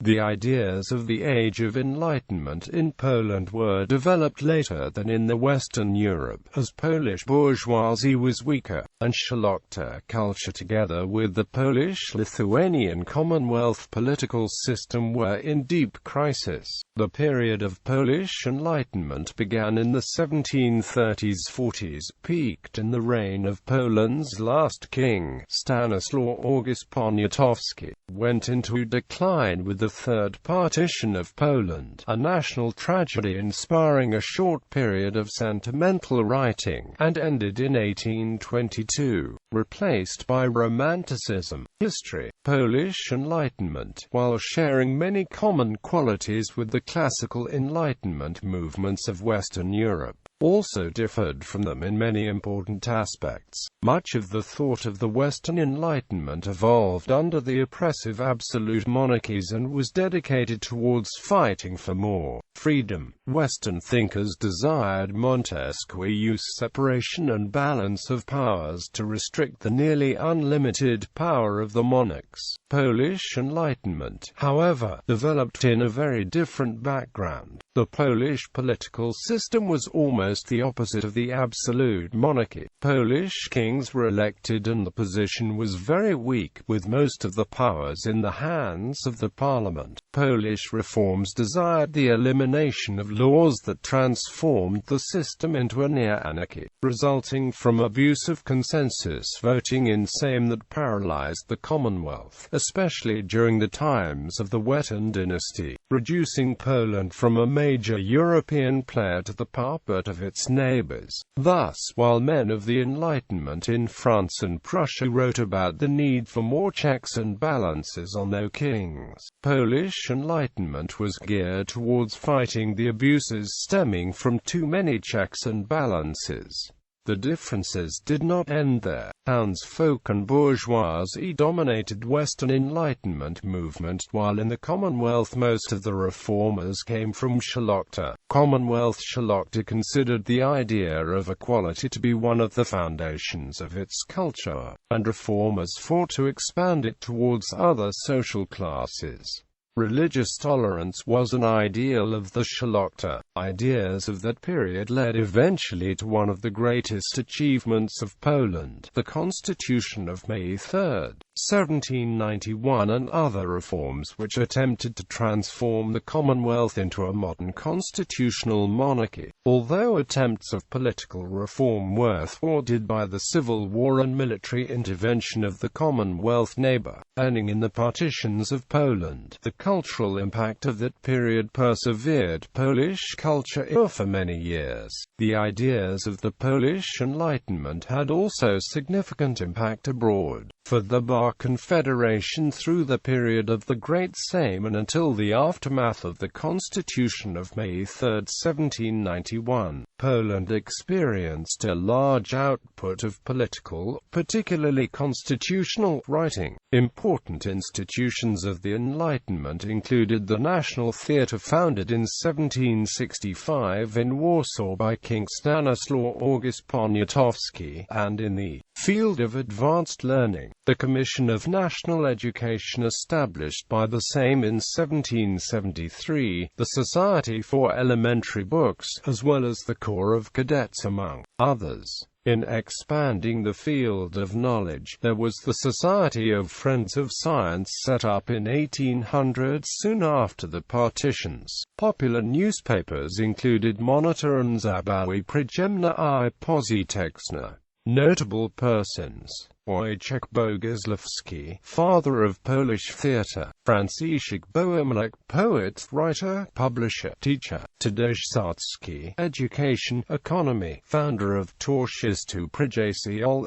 The ideas of the Age of Enlightenment in Poland were developed later than in the Western Europe, as Polish bourgeoisie was weaker, and szlachta culture together with the Polish-Lithuanian Commonwealth political system were in deep crisis. The period of Polish Enlightenment began in the 1730s-40s, peaked in the reign of Poland's last king, Stanisław August Poniatowski, went into decline with the Third Partition of Poland, a national tragedy inspiring a short period of sentimental writing, and ended in 1822, replaced by Romanticism. History. Polish Enlightenment, while sharing many common qualities with the classical Enlightenment movements of Western Europe, also differed from them in many important aspects. Much of the thought of the Western Enlightenment evolved under the oppressive absolute monarchies and was dedicated towards fighting for more freedom. Western thinkers desired Montesquieu's separation and balance of powers to restrict the nearly unlimited power of the monarchs. Polish Enlightenment, however, developed in a very different background. The Polish political system was almost the opposite of the absolute monarchy. Polish kings were elected and the position was very weak, with most of the powers in the hands of the parliament. Polish reforms desired the elimination of laws that transformed the system into a near anarchy, resulting from abuse of consensus voting in Sejm that paralyzed the Commonwealth, especially during the times of the Wettin dynasty, reducing Poland from a major European player to the puppet of its neighbors. Thus, while men of the Enlightenment in France and Prussia wrote about the need for more checks and balances on their kings, Polish Enlightenment was geared towards fighting the abuses stemming from too many checks and balances. The differences did not end there. Townsfolk and bourgeoisie dominated Western Enlightenment movement, while in the Commonwealth most of the reformers came from szlachta. Commonwealth szlachta considered the idea of equality to be one of the foundations of its culture, and reformers fought to expand it towards other social classes. Religious tolerance was an ideal of the szlachta. Ideas of that period led eventually to one of the greatest achievements of Poland, the Constitution of May 3, 1791, and other reforms which attempted to transform the Commonwealth into a modern constitutional monarchy. Although attempts of political reform were thwarted by the civil war and military intervention of the Commonwealth neighbor, ending in the partitions of Poland, the cultural impact of that period persevered Polish culture for many years. The ideas of the Polish Enlightenment had also significant impact abroad. For the Bar Confederation through the period of the Great Sejm and until the aftermath of the Constitution of May 3, 1791, Poland experienced a large output of political, particularly constitutional, writing. Important institutions of the Enlightenment included the National Theatre founded in 1765 in Warsaw by King Stanisław August Poniatowski, and in the field of advanced learning, the Commission of National Education established by the Sejm in 1773, the Society for Elementary Books, as well as the Corps of Cadets among others. In expanding the field of knowledge, there was the Society of Friends of Science set up in 1800 soon after the partitions. Popular newspapers included Monitor and Zabawy Przyjemne I Pozyteczne. Notable persons: Wojciech Boguslawski, father of Polish theatre; Franciszek Smuglewicz, poet, writer, publisher, teacher; Tadeusz Sarcki, education, economy, founder of Towarzystwo Przyjaciół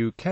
UK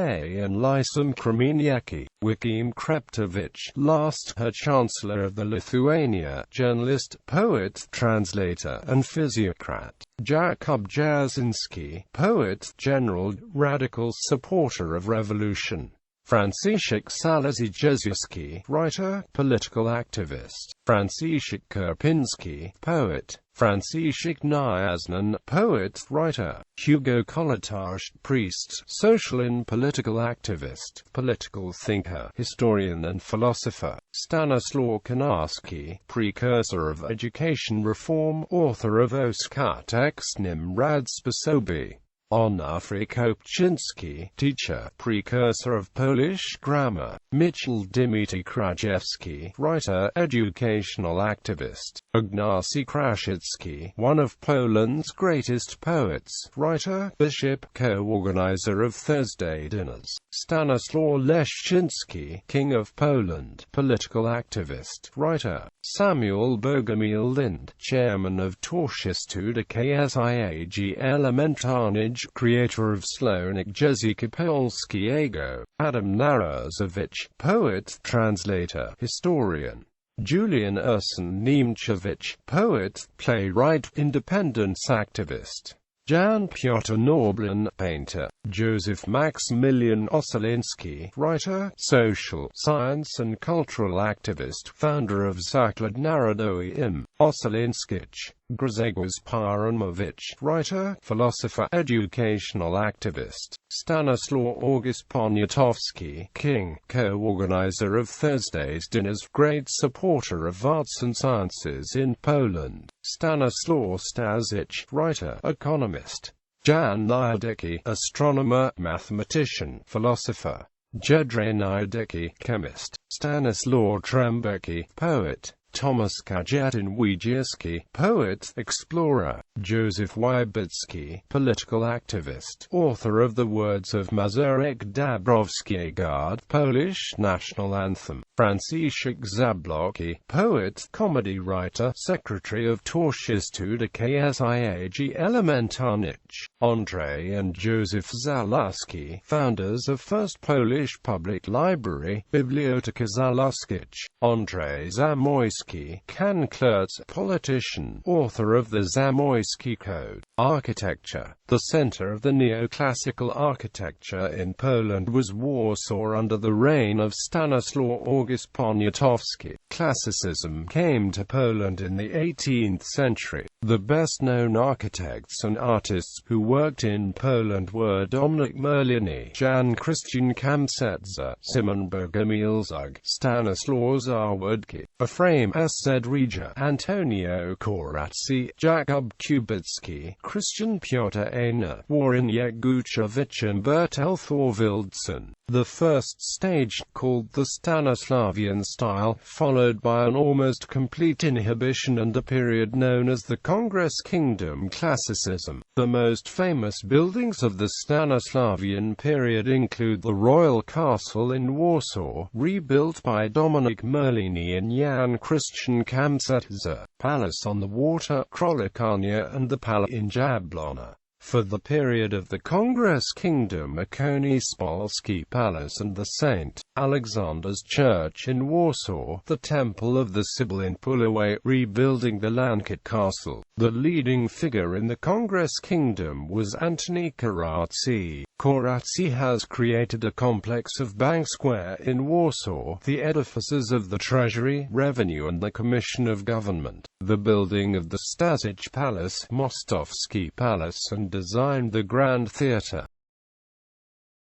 and Lyceum Kremieniecki; Wickim Kreptowicz, last her Chancellor of the Lithuania, journalist, poet, translator, and physiocrat; Jakub Jasinski, poet, general, radical supporter of revolution. Franciszek Smuglewicz, writer, political activist. Franciszek Kurpinski, poet. Franciszek Niasnan, poet, writer. Hugo Kołłątaj, priest, social and political activist, political thinker, historian and philosopher. Stanisław Konarski, precursor of education reform, author of WorldCat x nim rad sposoby. Onufry Kopczynski, teacher, precursor of Polish grammar. Michał Dmitry Krajewski, writer, educational activist. Ignacy Krasicki, one of Poland's greatest poets, writer, bishop, co-organizer of Thursday dinners. Stanisław Leszczyński, King of Poland, political activist, writer. Samuel Bogomil Lind, chairman of Towarzystwo KSIAG Elementarnij, creator of Słownik Języka Polskiego. Adam Narozowicz, poet, translator, historian. Julian Urson Niemczewicz, poet, playwright, independence activist. Jan Piotr Norblin, painter. Joseph Maximilian Ossoliński, writer, social, science and cultural activist, founder of Zakład Narodowy im. Ossolińskich. Grzegorz Paramowicz, writer, philosopher, educational activist. Stanisław August Poniatowski, king, co-organizer of Thursday's dinners, great supporter of arts and sciences in Poland. Stanisław Stasich, writer, economist. Jan Niedecki, astronomer, mathematician, philosopher. Jedrzej Niedecki, chemist. Stanisław Trembecki, poet. Thomas Kajetan Wojciechowski, poet, explorer. Joseph Wybicki, political activist, author of the words of Mazurek Dąbrowskiego, Polish national anthem. Franciszek Zablocki, poet, comedy writer, secretary of Towarzystwo KSIAG Elementarnij. Andrzej and Joseph Zaluski, founders of First Polish Public Library, Biblioteka Zaluskich. Andrzej Zamoyski, Kanclerz, politician, author of the Zamoyski Code. Architecture. The center of the neoclassical architecture in Poland was Warsaw under the reign of Stanisław August Poniatowski. Classicism came to Poland in the 18th century. The best-known architects and artists who worked in Poland were Dominik Merlini, Jan Christian Kamsetza, Szymon Bogomil Zug, Stanisław Zawodki, Ephraim Sedrija, Antonio Koratsi, Jakub Kubicki, Christian Piotr Aina, Warren Yeguchevich and Bertel Thorvaldsen. The first stage, called the Stanislavian style, followed by an almost complete inhibition and a period known as the Congress Kingdom Classicism. The most famous buildings of the Stanislavian period include the Royal Castle in Warsaw, rebuilt by Dominik Merlini and Jan Christian Kamsetza, Palace on the Water, Krolikania, and the Palace in Jablona. For the period of the Congress Kingdom, a Konispolski Palace and the St. Alexander's Church in Warsaw, the Temple of the Sibyl in Puławy, rebuilding the Lanket Castle. The leading figure in the Congress Kingdom was Antoni Koratsi. Koratsi has created a complex of Bank Square in Warsaw, the edifices of the Treasury, Revenue and the Commission of Government, the building of the Stasich Palace, Mostowski Palace, and designed the Grand Theatre.